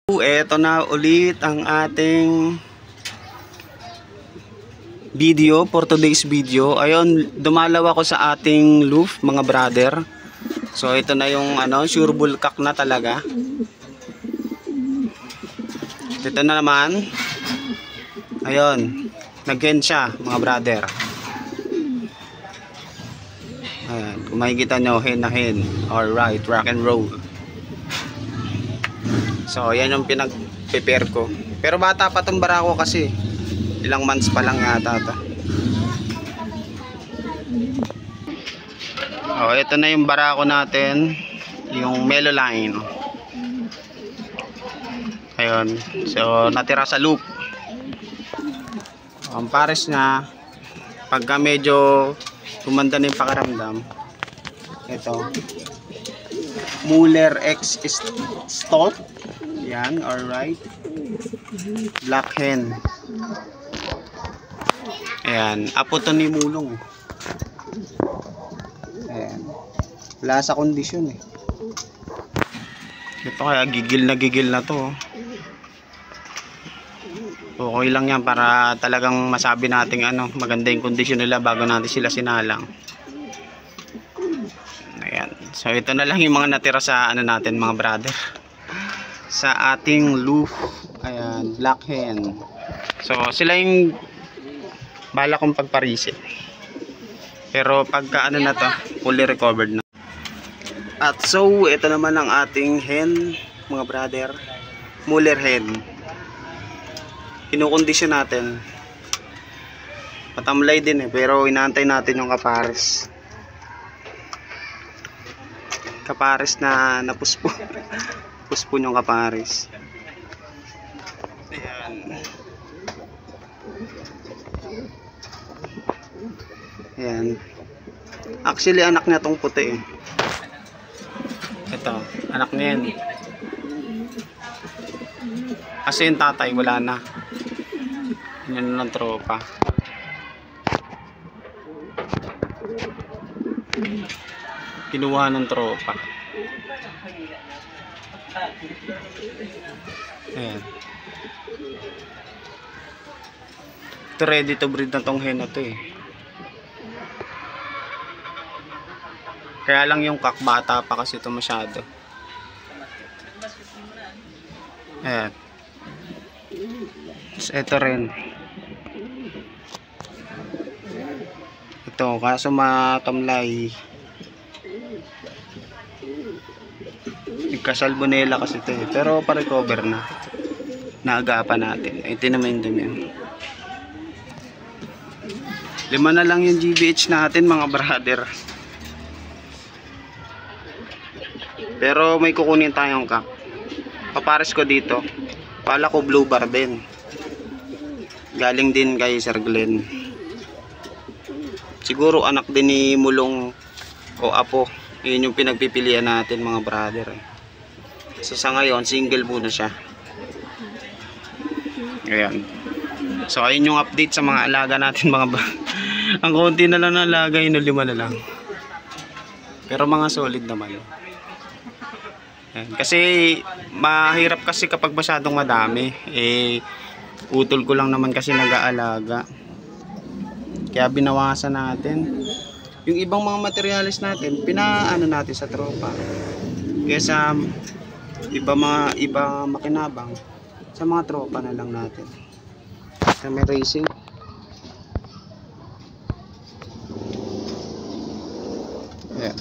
Eto na ulit ang ating video for today's video. Ayun, dumalaw ako sa ating roof mga brother. So ito na yung sure bulkak na talaga. Ito na naman. Ayun, nag-hen siya mga brother. Ayan, kung makikita nyo, hen na hen. Alright, rock and roll. So yan yung pinag-prepare ko. Pero bata pa tong barako kasi. Ilang months pa lang yata ito. Oh, ito na yung barako natin. Yung Meloline. Ayun. So natira sa loop. Ang pares niya, pagka medyo tumanda na yung pakiramdam, ito Muller X Stout. Yan, alright. Black hen. Ayan, apo to ni Mulong. Ayan. Wala sa kondisyon eh. Ito kaya gigil na to. Okay lang yan para talagang masabi natin maganda yung kondisyon nila bago natin sila sinalang. Ayan. So ito na lang yung mga natira sa natin mga brother. Sa ating roof. Ayan, black hen. So sila yung bala kong pagparisin. Pero pagka na to, fully recovered na. At so ito naman ang ating hen mga brother. Muller hen. Kinukondisyon natin. Matamlay din pero inaantay natin yung kapares. Kapares na napuspo. Puspo yung kapares. Ayan. Ayan. Actually anak niya tong puti. Ito, anak niya yan. Kasi yung tatay wala na. Yan ng tropa. Kinuha ng tropa. Ayan. Ito ready to breed na tong hen na to eh. Kaya lang yung kakbata pa kasi ito masyado. Ayan. So, ito rin. Ito kaso matamlay. Nagka-salmonella kasi ito eh. Pero pa-recover na. Naagapan natin. Ito naman din yan. 5 na lang yung GBH natin mga brother. Pero may kukunin tayong kak. Papares ko dito. Pala ko blue bar din. Galing din kay Sir Glenn. Siguro anak din ni Mulong o apo. Yun yung pinagpipilian natin mga brother eh. So sa ngayon single muna siya. Ayan. So ayun yung update sa mga alaga natin mga ang konti na lang na alaga, yun 5 na lang. Pero mga solid naman. Ayan. Kasi mahirap kasi kapag masyadong madami. Utol ko lang naman kasi nag-aalaga. Kaya binawasan natin. Yung ibang mga materialis natin, pinaano natin sa tropa. Kaya sa iba makinabang, sa mga tropa na lang natin. Sa may racing. Ayan.